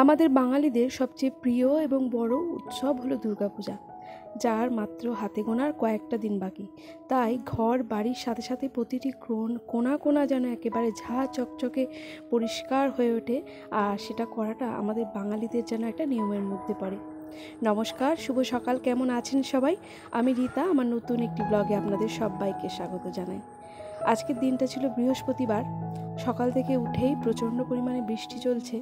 আমাদের বাঙালিদের সবচেয়ে প্রিয় এবং বড় উৎসব হলো দুর্গাপূজা, যার মাত্র হাতে গোনার কয়েকটা দিন বাকি। তাই ঘর বাড়ির সাথে সাথে প্রতিটি কোণা কোণা যেন একেবারে ঝা চকচকে পরিষ্কার হয়ে ওঠে, আর সেটা করাটা আমাদের বাঙালিদের যেন একটা নিয়মের মধ্যে পড়ে। নমস্কার, শুভ সকাল। কেমন আছেন সবাই? আমি রীতা, আমার নতুন একটি ব্লগে আপনাদের সবাইকে স্বাগত জানাই। আজকের দিনটা ছিল বৃহস্পতিবার। সকাল থেকে উঠেই প্রচণ্ড পরিমাণে বৃষ্টি চলছে,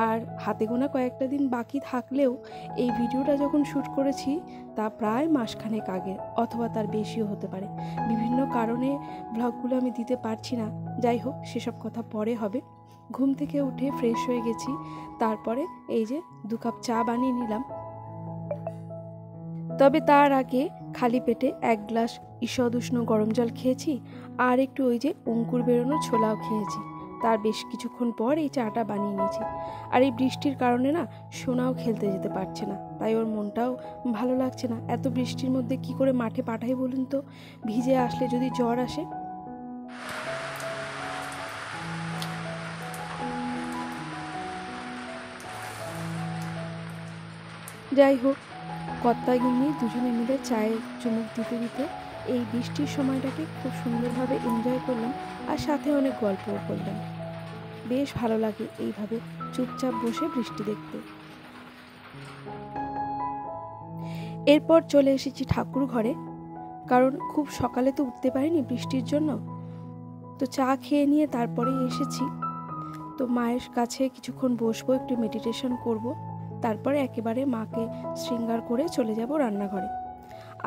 আর হাতে গোনা কয়েকটা দিন বাকি থাকলেও এই ভিডিওটা যখন শ্যুট করেছি তা প্রায় মাসখানেক আগে, অথবা তার বেশিও হতে পারে। বিভিন্ন কারণে ব্লগগুলো আমি দিতে পারছি না। যাই হোক, সেসব কথা পরে হবে। ঘুম থেকে উঠে ফ্রেশ হয়ে গেছি, তারপরে এই যে 2 কাপ চা বানিয়ে নিলাম। তবে তার আগে খালি পেটে 1 গ্লাস ঈষৎ উষ্ণ গরম জল খেয়েছি, আর একটু ওই যে অঙ্কুর বেরোনো ছোলাও খেয়েছি। তার বেশ কিছুক্ষণ পর এই চাটা বানিয়ে নিয়েছি। আর এই বৃষ্টির কারণে না সোনাও খেলতে যেতে পারছে না, তাই ওর মনটাও ভালো লাগছে না। এত বৃষ্টির মধ্যে কি করে মাঠে পাঠাই বলুন তো? ভিজে আসলে যদি জ্বর আসে। যাই হোক, কর্তা গিন্নি দুজনে মিলে চায়ে চুমুক দিতে দিতে এই বৃষ্টির সময়টাকে খুব সুন্দরভাবে এনজয় করলাম, আর সাথে অনেক গল্পও করলাম। বেশ ভালো লাগে এইভাবে চুপচাপ বসে বৃষ্টি দেখতে। এরপর চলে এসেছি ঠাকুর ঘরে, কারণ খুব সকালে তো উঠতে পারিনি বৃষ্টির জন্য। তো চা খেয়ে নিয়ে তারপরেই এসেছি। তো মায়ের কাছে কিছুক্ষণ বসবো, একটু মেডিটেশন করব, তারপরে একেবারে মাকে শৃঙ্গার করে চলে যাব রান্নাঘরে।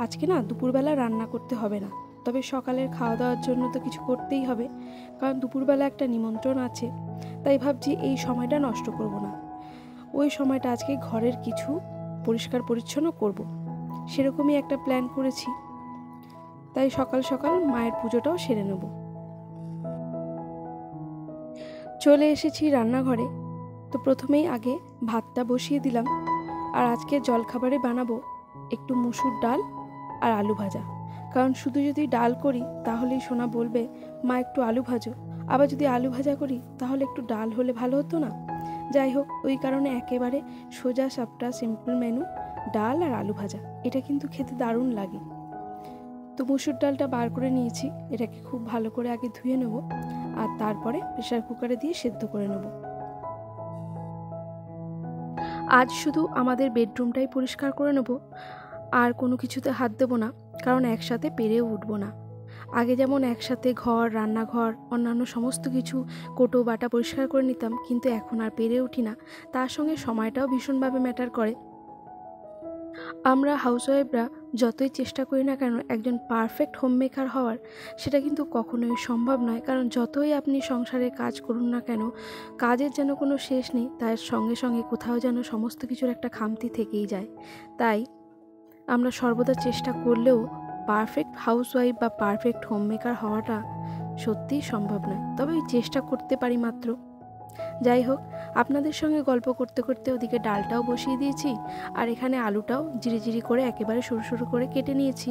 আজকে না দুপুরবেলা রান্না করতে হবে না, তবে সকালের খাওয়া দাওয়ার জন্য তো কিছু করতেই হবে, কারণ দুপুরবেলা একটা নিমন্ত্রণ আছে। তাই ভাবছি এই সময়টা নষ্ট করব না, ওই সময়টা আজকে ঘরের কিছু পরিষ্কার পরিচ্ছন্ন করব, সেরকমই একটা প্ল্যান করেছি। তাই সকাল সকাল মায়ের পুজোটাও সেরে নেব। চলে এসেছি রান্নাঘরে। তো প্রথমেই আগে ভাতটা বসিয়ে দিলাম, আর আজকে জলখাবারে বানাবো একটু মুসুর ডাল আর আলু ভাজা। কারণ শুধু যদি ডাল করি তাহলেই সোনা বলবে মা একটু আলু ভাজো, আবার যদি আলু ভাজা করি তাহলে একটু ডাল হলে ভালো হতো না। যাই হোক, ওই কারণে একেবারে সোজা সাপটা সিম্পল মেনু, ডাল আর আলু ভাজা। এটা কিন্তু খেতে দারুণ লাগে। তো মুসুর ডালটা বার করে নিয়েছি, এটাকে খুব ভালো করে আগে ধুয়ে নেব, আর তারপরে প্রেসার কুকারে দিয়ে সেদ্ধ করে নেব। আজ শুধু আমাদের বেডরুমটাই পরিষ্কার করে নেব, আর কোনো কিছুতে হাত দেব না, কারণ একসাথে পেরেও উঠব না। আগে যেমন একসাথে ঘর, রান্নাঘর, অন্যান্য সমস্ত কিছু কোটো বাটা পরিষ্কার করে নিতাম, কিন্তু এখন আর পেরে উঠি না। তার সঙ্গে সময়টাও ভীষণভাবে ম্যাটার করে। আমরা হাউসওয়াইফরা যতই চেষ্টা করি না কেন একজন পারফেক্ট হোমমেকার হওয়ার, সেটা কিন্তু কখনোই সম্ভব নয়। কারণ যতই আপনি সংসারে কাজ করুন না কেন, কাজের যেন কোনো শেষ নেই, তার সঙ্গে সঙ্গে কোথাও যেন সমস্ত কিছুর একটা খামতি থেকেই যায়। তাই আমরা সর্বদা চেষ্টা করলেও পারফেক্ট হাউসওয়াইফ বা পারফেক্ট হোমমেকার হওয়াটা সত্যিই সম্ভব নয়, তবে ওই চেষ্টা করতে পারি মাত্র। যাই হোক, আপনাদের সঙ্গে গল্প করতে করতে ওদিকে ডালটাও বসিয়ে দিয়েছি, আর এখানে আলুটাও জিরি করে একেবারে সরু সরু করে কেটে নিয়েছি।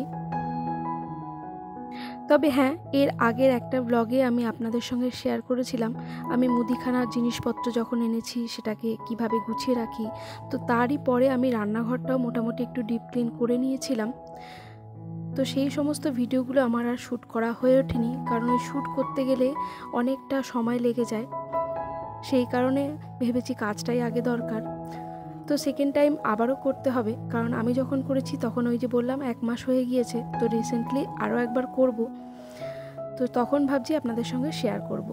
তবে হ্যাঁ, এর আগের একটা ব্লগে আমি আপনাদের সঙ্গে শেয়ার করেছিলাম আমি মুদিখানার জিনিসপত্র যখন এনেছি সেটাকে কিভাবে গুছিয়ে রাখি। তো তারই পরে আমি রান্নাঘরটাও মোটামুটি একটু ডিপ ক্লিন করে নিয়েছিলাম। তো সেই সমস্ত ভিডিওগুলো আমার আর শ্যুট করা হয়ে ওঠেনি, কারণ ওই শ্যুট করতে গেলে অনেকটা সময় লেগে যায়। সেই কারণে ভেবেছি কাজটাই আগে দরকার। তো সেকেন্ড টাইম আবারও করতে হবে, কারণ আমি যখন করেছি তখন ওই যে বললাম 1 মাস হয়ে গিয়েছে। তো রিসেন্টলি আরও একবার করব, তো তখন ভাবছি আপনাদের সঙ্গে শেয়ার করব।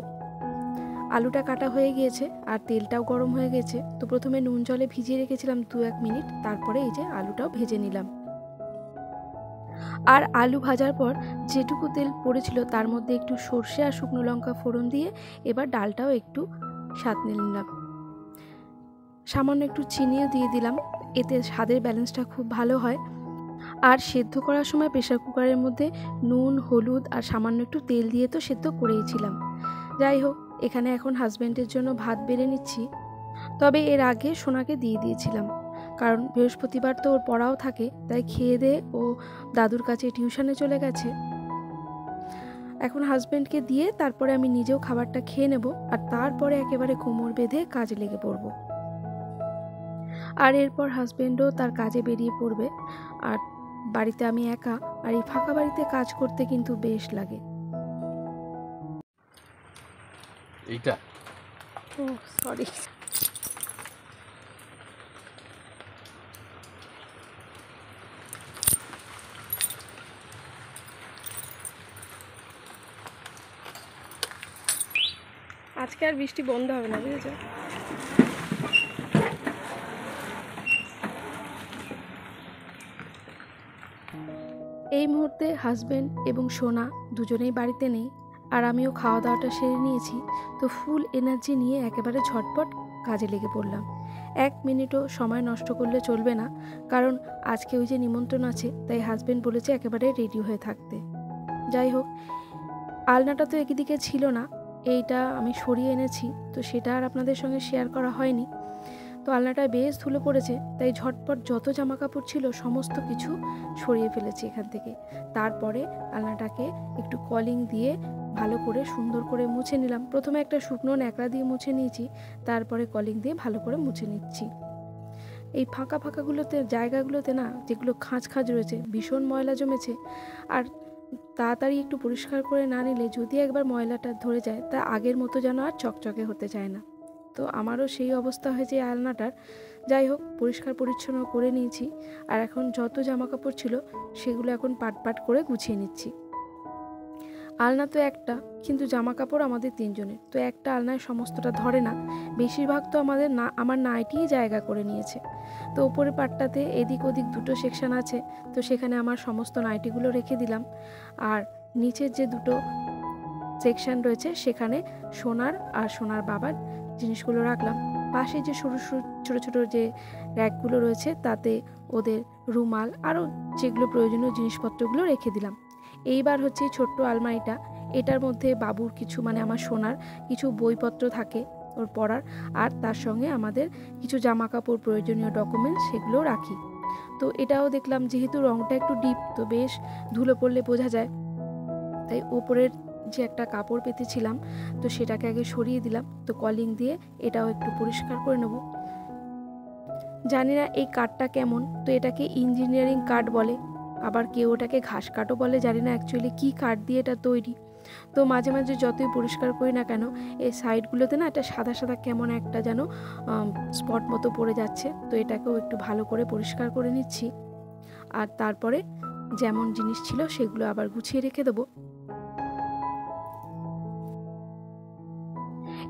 আলুটা কাটা হয়ে গিয়েছে আর তেলটাও গরম হয়ে গেছে। তো প্রথমে নুন জলে ভিজিয়ে রেখেছিলাম 2-1 মিনিট, তারপরে এই যে আলুটাও ভেজে নিলাম। আর আলু ভাজার পর যেটুকু তেল পড়েছিল তার মধ্যে একটু সর্ষে আর শুকনো লঙ্কা ফোড়ন দিয়ে এবার ডালটাও একটু স্বাদ নিলাম। সামান্য একটু চিনিও দিয়ে দিলাম, এতে স্বাদের ব্যালেন্সটা খুব ভালো হয়। আর সেদ্ধ করার সময় প্রেসার কুকারের মধ্যে নুন, হলুদ আর সামান্য একটু তেল দিয়ে তো সেদ্ধ করেইছিলাম। যাই হোক, এখানে এখন হাজব্যান্ডের জন্য ভাত বেড়ে নিচ্ছি। তবে এর আগে সোনাকে দিয়ে দিয়েছিলাম, কারণ বৃহস্পতিবার তো ওর পড়াও থাকে, তাই খেয়ে দিয়ে ও দাদুর কাছে টিউশনে চলে গেছে। এখন হাজব্যান্ডকে দিয়ে তারপরে আমি নিজেও খাবারটা খেয়ে নেব, আর তারপরে একেবারে কোমর বেঁধে কাজে লেগে পড়ব। আর এরপর হাজবেন্ডও তার কাজে বেরিয়ে পড়বে, আর বাড়িতে আমি একা। আর এই ফাঁকা বাড়িতে কাজ করতে কিন্তু বেশ লাগে। এইটা ও সরি। আজকে আর বৃষ্টি বন্ধ হবে না, বুঝেছ? এই মুহূর্তে হাজবেন্ড এবং সোনা দুজনেই বাড়িতে নেই, আর আমিও খাওয়া দাওয়াটা সেরে নিয়েছি। তো ফুল এনার্জি নিয়ে একেবারে ঝটপট কাজে লেগে পড়লাম। 1 মিনিটও সময় নষ্ট করলে চলবে না, কারণ আজকে ওই যে নিমন্ত্রণ আছে, তাই হাজবেন্ড বলেছে একেবারে রেডি হয়ে থাকতে। যাই হোক, আলনাটা তো একদিকে ছিল না, এইটা আমি সরিয়ে এনেছি, তো সেটা আর আপনাদের সঙ্গে শেয়ার করা হয়নি। তো আলনাটায় বেশ ধুলো পড়েছে, তাই ঝটপট যত জামা কাপড় ছিল সমস্ত কিছু সরিয়ে ফেলেছি এখান থেকে। তারপরে আলনাটাকে একটু কলিং দিয়ে ভালো করে সুন্দর করে মুছে নিলাম। প্রথমে একটা শুকনো ন্যাকড়া দিয়ে মুছে নিয়েছি, তারপরে কলিং দিয়ে ভালো করে মুছে নিচ্ছি। এই ফাঁকা ফাঁকাগুলোতে, জায়গাগুলোতে না, যেগুলো খাঁজ খাঁজ রয়েছে, ভীষণ ময়লা জমেছে। আর তাড়াতাড়ি একটু পরিষ্কার করে না নিলে যদি একবার ময়লাটা ধরে যায়, তা আগের মতো যেন আর চকচকে হতে চায় না। তো আমারও সেই অবস্থা হয়েছে আলনাটার। যাই হোক, পরিষ্কার পরিচ্ছন্ন করে নিয়েছি, আর এখন যত জামা কাপড় ছিল সেগুলো এখন পাট পাট করে গুছিয়ে নিচ্ছি। আলনা তো একটা, কিন্তু জামা কাপড় আমাদের 3 জনের, তো একটা আলনায় সমস্তটা ধরে না। বেশিরভাগ তো আমার নাইটিই জায়গা করে নিয়েছে। তো উপরের পাটটাতে এদিক ওদিক 2টো সেকশন আছে, তো সেখানে আমার সমস্ত নাইটিগুলো রেখে দিলাম। আর নিচের যে 2টো সেকশন রয়েছে সেখানে সোনার আর সোনার বাবার জিনিসগুলো রাখলাম। পাশে যে সরু সরু ছোটো ছোটো যে র্যাকগুলো রয়েছে তাতে ওদের রুমাল আরও যেগুলো প্রয়োজনীয় জিনিসপত্রগুলো রেখে দিলাম। এইবার হচ্ছে ছোট্ট আলমারিটা, এটার মধ্যে বাবুর কিছু, মানে আমার সোনার কিছু বইপত্র থাকে ওর পড়ার, আর তার সঙ্গে আমাদের কিছু জামা কাপড়, প্রয়োজনীয় ডকুমেন্টস, সেগুলো রাখি। তো এটাও দেখলাম যেহেতু রঙটা একটু ডিপ, তো বেশ ধুলো পড়লে বোঝা যায়, তাই ওপরের যে একটা কাপড় পেতেছিলাম তো সেটাকে আগে সরিয়ে দিলাম। তো কলিং দিয়ে এটাও একটু পরিষ্কার করে নেব। জানি না এই কাঠটা কেমন, তো এটাকে ইঞ্জিনিয়ারিং কাঠ বলে, আবার কেউ ওটাকে ঘাস কাঠও বলে, জানি না অ্যাকচুয়ালি কী কাঠ দিয়ে এটা তৈরি। তো মাঝে মাঝে যতই পরিষ্কার করি না কেন, এই সাইডগুলোতে না একটা সাদা সাদা কেমন একটা যেন স্পট মতো পড়ে যাচ্ছে। তো এটাকেও একটু ভালো করে পরিষ্কার করে নিচ্ছি, আর তারপরে যেমন জিনিস ছিল সেগুলো আবার গুছিয়ে রেখে দেবো।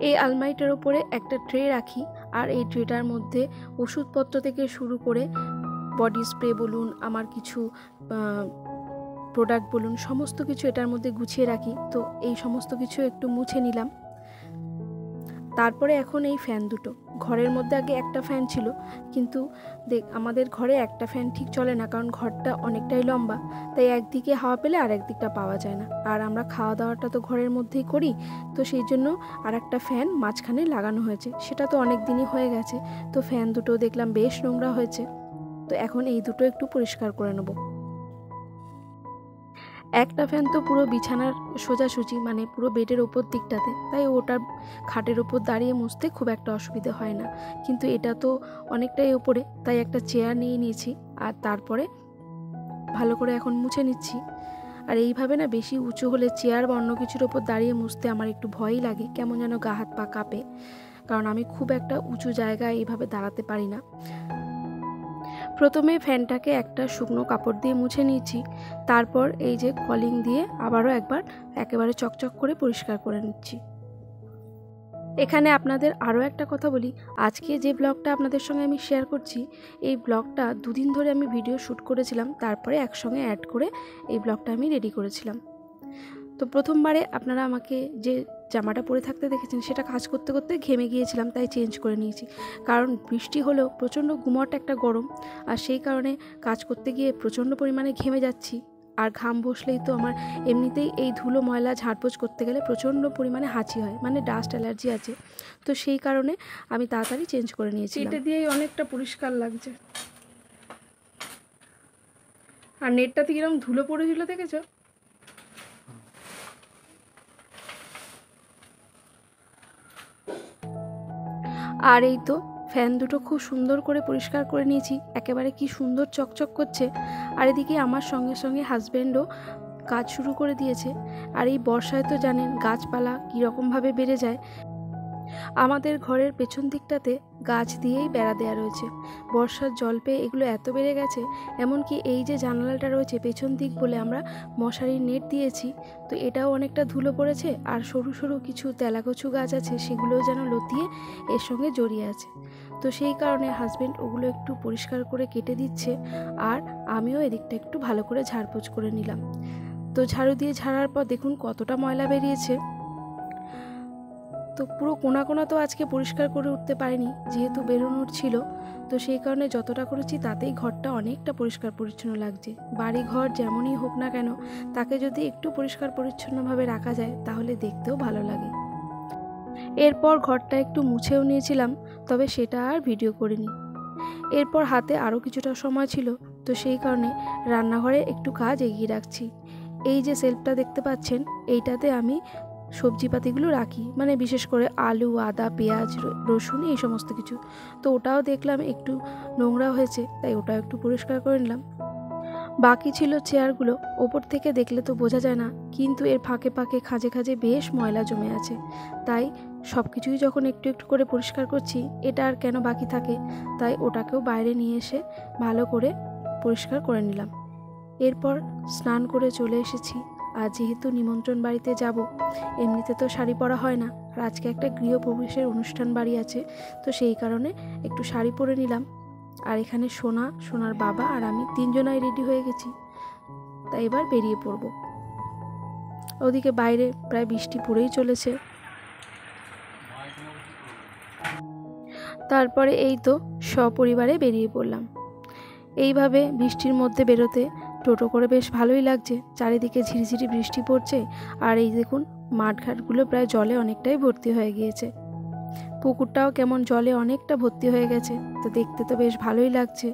এই আলমারিটার ওপরে একটা ট্রে রাখি, আর এই ট্রেটার মধ্যে ওষুধপত্র থেকে শুরু করে বডি স্প্রে বলুন, আমার কিছু প্রোডাক্ট বলুন, সমস্ত কিছু এটার মধ্যে গুছিয়ে রাখি। তো এই সমস্ত কিছু একটু মুছে নিলাম। তারপরে এখন এই ফ্যান দুটো, ঘরের মধ্যে আগে একটা ফ্যান ছিল, কিন্তু আমাদের ঘরে একটা ফ্যান ঠিক চলে না, কারণ ঘরটা অনেকটাই লম্বা, তাই একদিকে হাওয়া পেলে আর একদিকটা পাওয়া যায় না। আর আমরা খাওয়া দাওয়াটা তো ঘরের মধ্যেই করি, তো সেই জন্য আর একটা ফ্যান মাঝখানে লাগানো হয়েছে, সেটা তো অনেক দিনই হয়ে গেছে। তো ফ্যান দুটো দেখলাম বেশ নোংরা হয়েছে, তো এখন এই দুটো একটু পরিষ্কার করে নেব। একটা ফ্যান তো পুরো বিছানার সোজাসুজি, মানে পুরো বেডের ওপর দিকটাতে, তাই ওটার খাটের ওপর দাঁড়িয়ে মুছতে খুব একটা অসুবিধে হয় না। কিন্তু এটা তো অনেকটাই ওপরে, তাই একটা চেয়ার নিয়ে নিয়েছি, আর তারপরে ভালো করে এখন মুছে নিচ্ছি। আর এইভাবে না বেশি উঁচু হলে চেয়ার বা অন্য কিছুর ওপর দাঁড়িয়ে মুছতে আমার একটু ভয়ই লাগে, কেমন যেন গা হাত পা কাঁপে, কারণ আমি খুব একটা উঁচু জায়গায় এইভাবে দাঁড়াতে পারি না। প্রথমে ফ্যানটাকে একটা শুকনো কাপড় দিয়ে মুছে নিয়েছি, তারপর এই যে কলিং দিয়ে আবারও একবার একেবারে চকচক করে পরিষ্কার করে নিচ্ছি। এখানে আপনাদের আরও একটা কথা বলি, আজকে যে ব্লগটা আপনাদের সঙ্গে আমি শেয়ার করছি, এই ব্লগটা 2 দিন ধরে আমি ভিডিও শ্যুট করেছিলাম, তারপরে একসঙ্গে অ্যাড করে এই ব্লগটা আমি রেডি করেছিলাম। তো প্রথমবারে আপনারা আমাকে যে জামাটা পরে থাকতে দেখেছেন, সেটা কাজ করতে করতে ঘেমে গিয়েছিলাম, তাই চেঞ্জ করে নিয়েছি। কারণ বৃষ্টি হলেও প্রচণ্ড গুমট একটা গরম, আর সেই কারণে কাজ করতে গিয়ে প্রচণ্ড পরিমাণে ঘেমে যাচ্ছি। আর ঘাম বসলেই তো আমার এমনিতেই এই ধুলো ময়লা ঝাড়পোছ করতে গেলে প্রচণ্ড পরিমাণে হাঁচি হয়, মানে ডাস্ট অ্যালার্জি আছে। তো সেই কারণে আমি তাড়াতাড়ি চেঞ্জ করে নিয়েছি। এটা দিয়েই অনেকটা পরিষ্কার লাগছে। আর নেটটাতে কিরকম ধুলো পড়েছিল দেখেছো? আর এই তো ফ্যান দুটো খুব সুন্দর করে পরিষ্কার করে নিয়েছি, একেবারে কি সুন্দর চকচক করছে। আর এদিকে আমার সঙ্গে সঙ্গে হাজব্যান্ডও কাজ শুরু করে দিয়েছে। আর এই বর্ষায় তো জানেন গাছপালা কীরকমভাবে বেড়ে যায়। আমাদের ঘরের পেছন দিকটাতে গাছ দিয়েই বেড়া দেওয়া রয়েছে। বর্ষার জল পেয়ে এগুলো এত বেড়ে গেছে, এমনকি এই যে জানালাটা রয়েছে পেছন দিক বলে আমরা মশারির নেট দিয়েছি, তো এটাও অনেকটা ধুলো পড়েছে। আর সরু সরু কিছু তেলাকচু গাছ আছে, সেগুলোও যেন লতিয়ে এর সঙ্গে জড়িয়ে আছে। তো সেই কারণে হাজব্যান্ড ওগুলো একটু পরিষ্কার করে কেটে দিচ্ছে, আর আমিও এদিকটা একটু ভালো করে ঝাড়পোছ করে নিলাম। তো ঝাড়ু দিয়ে ঝাড়ার পর দেখুন কতটা ময়লা বেরিয়েছে। তো পুরো কোনা কোনা তো আজকে পরিষ্কার করে উঠতে পারিনি, যেহেতু বেরোনোর ছিল। তো সেই কারণে যতটা করেছি তাতেই ঘরটা অনেকটা পরিষ্কার পরিচ্ছন্ন লাগছে। বাড়ি ঘর যেমনই হোক না কেন, তাকে যদি একটু পরিষ্কার পরিচ্ছন্নভাবে রাখা যায় তাহলে দেখতেও ভালো লাগে। এরপর ঘরটা একটু মুছেও নিয়েছিলাম, তবে সেটা আর ভিডিও করিনি। এরপর হাতে আরও কিছুটা সময় ছিল, তো সেই কারণে রান্নাঘরে একটু কাজ এগিয়ে রাখছি। এই যে সেলফটা দেখতে পাচ্ছেন, এইটাতে আমি সবজিপাতিগুলো রাখি, মানে বিশেষ করে আলু, আদা, পেঁয়াজ, রসুন, এই সমস্ত কিছু। তো ওটাও দেখলাম একটু নোংরা হয়েছে, তাই ওটাও একটু পরিষ্কার করে নিলাম। বাকি ছিল চেয়ারগুলো, ওপর থেকে দেখলে তো বোঝা যায় না, কিন্তু এর ফাঁকে ফাঁকে খাঁজে খাঁজে বেশ ময়লা জমে আছে। তাই সব কিছুই যখন একটু একটু করে পরিষ্কার করছি, এটা আর কেন বাকি থাকে, তাই ওটাকেও বাইরে নিয়ে এসে ভালো করে পরিষ্কার করে নিলাম। এরপর স্নান করে চলে এসেছি। আর যেহেতু নিমন্ত্রণ বাড়িতে যাব, এমনিতে তো শাড়ি পরা হয় না, আর আজকে একটা গৃহপ্রবেশের অনুষ্ঠান বাড়ি আছে, তো সেই কারণে একটু শাড়ি পরে নিলাম। আর এখানে সোনার বাবা আর আমি তিনজনাই রেডি হয়ে গেছি, তাই এবার বেরিয়ে পড়ব। ওদিকে বাইরে প্রায় বৃষ্টি পড়েই চলেছে। তারপরে এই তো সপরিবারে বেরিয়ে পড়লাম। এইভাবে বৃষ্টির মধ্যে বেরোতে টোটো করে বেশ ভালোই লাগছে। চারিদিকে ঝিরিঝিরি বৃষ্টি পড়ছে, আর এই দেখুন মাঠঘাটগুলো প্রায় জলে অনেকটাই ভর্তি হয়ে গিয়েছে। পুকুরটাও কেমন জলে অনেকটা ভর্তি হয়ে গেছে, তো দেখতে তো বেশ ভালোই লাগছে।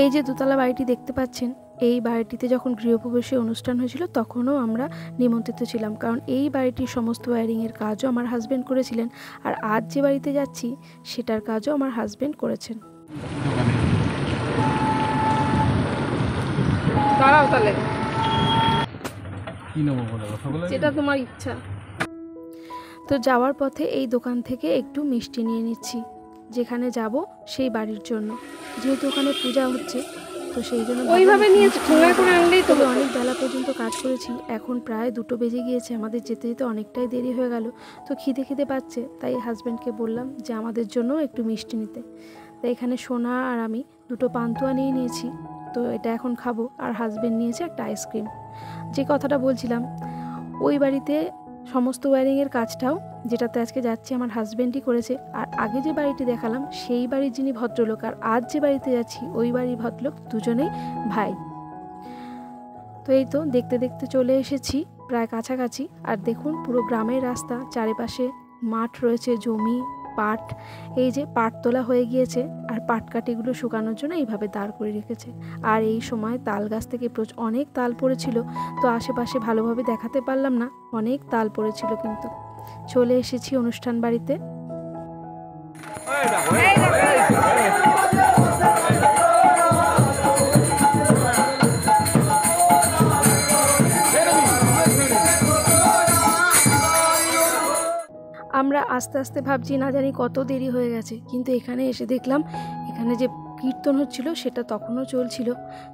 এই যে দোতলা বাড়িটি দেখতে পাচ্ছেন, এই বাড়িটিতে যখন গৃহপ্রবেশের অনুষ্ঠান হয়েছিল তখনও আমরা নিমন্ত্রিত ছিলাম, কারণ এই বাড়িটির সমস্ত ওয়্যারিংয়ের কাজও আমার হাজব্যান্ড করেছিলেন। আর আজ যে বাড়িতে যাচ্ছি সেটার কাজও আমার হাজব্যান্ড করেছেন। দাঁড়াও তাহলে, কি নেবো বলে কথা বলে, যেটা তোমার ইচ্ছা। তো যাওয়ার পথে এই দোকান থেকে একটু মিষ্টি নিয়ে নিচ্ছি, যেখানে যাব সেই বাড়ির জন্য, যেহেতু ওখানে পূজা হচ্ছে, তো সেই জন্য ওইভাবে নিয়েছি। ঠোঙা করে আনলেই তো। অনেক বেলা পর্যন্ত কাজ করেছি, এখন প্রায় 2টো বেজে গিয়েছে, আমাদের যেতে যেতে অনেকটাই দেরি হয়ে গেল। তো খিদে পাচ্ছে, তাই হাজব্যান্ডকে বললাম যে আমাদের জন্য একটু মিষ্টি নিতে। তাই এখানে সোনা আর আমি 2টো পান্তুয়া নিয়ে নিয়েছি, তো এটা এখন খাবো। আর হাজব্যান্ড নিয়েছে একটা আইসক্রিম। যে কথাটা বলছিলাম, ওই বাড়িতে সমস্ত ওয়্যারিংয়ের কাজটাও, যেটাতে আজকে যাচ্ছি, আমার হাজব্যান্ডই করেছে। আর আগে যে বাড়িটি দেখালাম সেই বাড়ির যিনি ভদ্রলোক, আর আজ যে বাড়িতে যাচ্ছি ওই বাড়ির ভদ্রলোক দুজনেই ভাই। তো এই তো দেখতে দেখতে চলে এসেছি প্রায় কাছাকাছি। আর দেখুন পুরো গ্রামের রাস্তা, চারিপাশে মাঠ রয়েছে, জমি, পাট। এই যে পাট তোলা হয়ে গিয়েছে, আর পাটকাঠিগুলো শুকানোর জন্য এইভাবে দাঁড় করে রেখেছে। আর এই সময় তাল গাছ থেকে অনেক তাল পড়েছিল, তো আশেপাশে ভালোভাবে দেখাতে পারলাম না, অনেক তাল পড়েছিল। কিন্তু চলে এসেছি অনুষ্ঠান বাড়িতে। আমরা আস্তে আস্তে ভাবছি না জানি কত দেরি হয়ে গেছে, কিন্তু এখানে এসে দেখলাম এখানে যে কীর্তন হচ্ছিল সেটা তখনও চলছিল।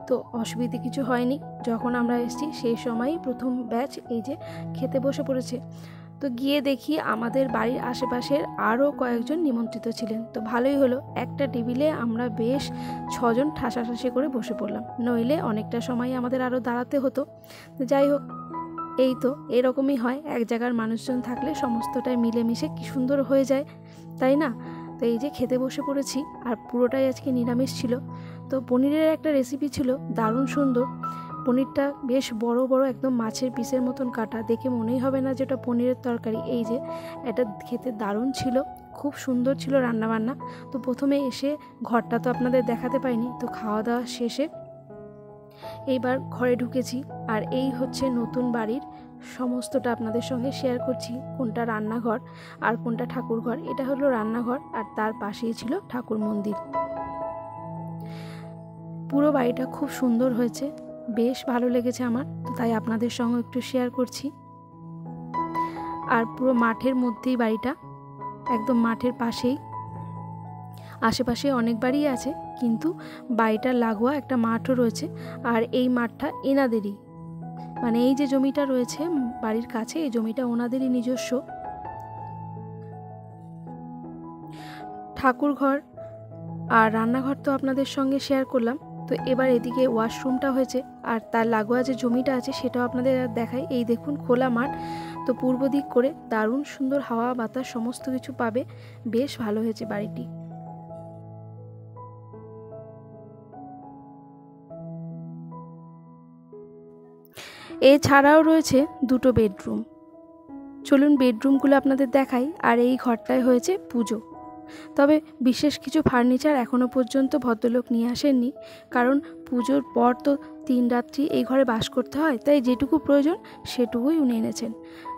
তো অসুবিধে কিছু হয়নি। যখন আমরা এসেছি সেই সময়ই প্রথম ব্যাচ এই যে খেতে বসে পড়েছে। তো গিয়ে দেখি আমাদের বাড়ির আশেপাশের আরও কয়েকজন নিমন্ত্রিত ছিলেন। তো ভালোই হলো, একটা টেবিলে আমরা বেশ 6 জন ঠাসাঠাসি করে বসে পড়লাম, নইলে অনেকটা সময় আমাদের আরও দাঁড়াতে হতো। যাই হোক, এই তো এরকমই হয়, এক জায়গার মানুষজন থাকলে সমস্তটাই মিলেমিশে কি সুন্দর হয়ে যায়, তাই না? তো এই যে খেতে বসে পড়েছি, আর পুরোটাই আজকে নিরামিষ ছিল। তো পনিরের একটা রেসিপি ছিল দারুণ সুন্দর। পনিরটা বেশ বড় বড় একদম মাছের পিসের মতন কাটা, দেখে মনেই হবে না যে ওটা পনিরের তরকারি। এই যে এটা খেতে দারুণ ছিল, খুব সুন্দর ছিল রান্নাবান্না। তো প্রথমে এসে ঘরটা তো আপনাদের দেখাতে পাইনি, তো খাওয়া দাওয়া শেষে এইবার ঘরে ঢুকেছি। আর এই হচ্ছে নতুন বাড়ির সমস্তটা আপনাদের সঙ্গে শেয়ার করছি। কোনটা রান্নাঘর আর কোনটা ঠাকুরঘর। এটা হলো রান্নাঘর আর তার পাশেই ছিল ঠাকুর মন্দির। পুরো বাড়িটা খুব সুন্দর হয়েছে, বেশ ভালো লেগেছে আমার, তো তাই আপনাদের সঙ্গে একটু শেয়ার করছি। আর পুরো মাঠের মধ্যেই বাড়িটা, একদম মাঠের পাশেই। আশেপাশে অনেক বাড়ি আছে, কিন্তু বাড়িটার লাগোয়া একটা মাঠও রয়েছে। আর এই মাঠটা এনাদেরই, মানে এই যে জমিটা রয়েছে বাড়ির কাছে, এই জমিটা ওনাদেরই নিজস্ব। ঠাকুরঘর আর রান্নাঘর তো আপনাদের সঙ্গে শেয়ার করলাম। তো এবার এদিকে ওয়াশরুমটা হয়েছে, আর তার লাগোয়া যে জমিটা আছে সেটাও আপনাদের দেখাই। এই দেখুন খোলা মাঠ, তো পূর্ব দিক করে দারুণ সুন্দর হাওয়া বাতাস সমস্ত কিছু পাবে। বেশ ভালো হয়েছে বাড়িটি। এছাড়াও রয়েছে দুটো বেডরুম। চলুন বেডরুমগুলো আপনাদের দেখাই। আর এই ঘরটায় হয়েছে পুজো। তবে বিশেষ কিছু ফার্নিচার এখনও পর্যন্ত ভদ্রলোক নিয়ে আসেননি, কারণ পুজোর পর তো 3 রাত্রি এই ঘরে বাস করতে হয়, তাই যেটুকু প্রয়োজন সেটুকুই উনি এনেছেন।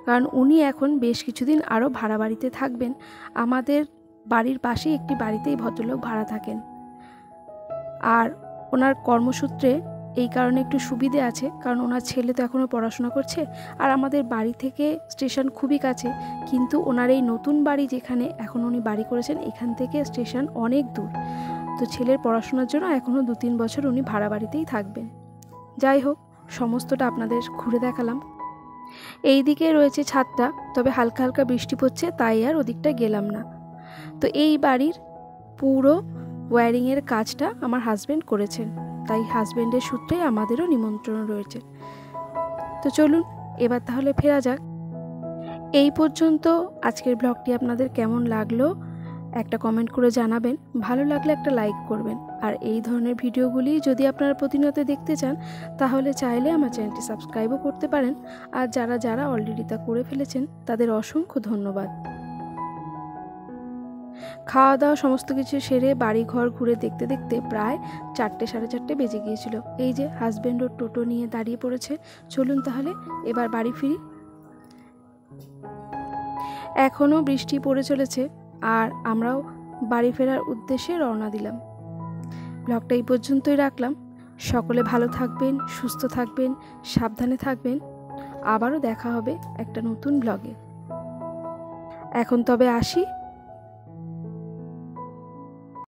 কারণ উনি এখন বেশ কিছুদিন আরও ভাড়া বাড়িতে থাকবেন। আমাদের বাড়ির পাশেই একটি বাড়িতেই ভদ্রলোক ভাড়া থাকেন। আর ওনার কর্মসূত্রে এই কারণে একটু সুবিধে আছে, কারণ ওনার ছেলে তো এখনও পড়াশোনা করছে। আর আমাদের বাড়ি থেকে স্টেশন খুবই কাছে, কিন্তু ওনার এই নতুন বাড়ি যেখানে এখন উনি বাড়ি করেছেন, এখান থেকে স্টেশন অনেক দূর। তো ছেলের পড়াশোনার জন্য এখনও 2-3 বছর উনি ভাড়া বাড়িতেই থাকবেন। যাই হোক, সমস্তটা আপনাদের ঘুরে দেখালাম। এই দিকে রয়েছে ছাদটা, তবে হালকা হালকা বৃষ্টি পড়ছে, তাই আর ওদিকটা গেলাম না। তো এই বাড়ির পুরো ওয়্যারিংয়ের কাজটা আমার হাজব্যান্ড করেছেন, তাই হাজব্যান্ডের সূত্রে আমাদেরও নিমন্ত্রণ রয়েছে। তো চলুন এবার তাহলে ফেরা যাক। এই পর্যন্ত আজকের ব্লগটি আপনাদের কেমন লাগলো একটা কমেন্ট করে জানাবেন। ভালো লাগলে একটা লাইক করবেন। আর এই ধরনের ভিডিওগুলি যদি আপনারা প্রতিনিয়ত দেখতে চান, তাহলে চাইলে আমার চ্যানেলটি সাবস্ক্রাইবও করতে পারেন। আর যারা যারা অলরেডি তা করে ফেলেছেন তাদের অসংখ্য ধন্যবাদ। খাওয়া দাওয়া সমস্ত কিছু সেরে বাড়ি ঘর ঘুরে দেখতে দেখতে প্রায় 4-4:30 বেজে গিয়েছিল। এই যে হাজব্যান্ড ওর টোটো নিয়ে দাঁড়িয়ে পড়েছে। চলুন তাহলে এবার বাড়ি ফিরি। এখনও বৃষ্টি পড়ে চলেছে, আর আমরাও বাড়ি ফেরার উদ্দেশ্যে রওনা দিলাম। ব্লগটা এই পর্যন্তই রাখলাম। সকলে ভালো থাকবেন, সুস্থ থাকবেন, সাবধানে থাকবেন। আবারও দেখা হবে একটা নতুন ব্লগে। এখন তবে আসি।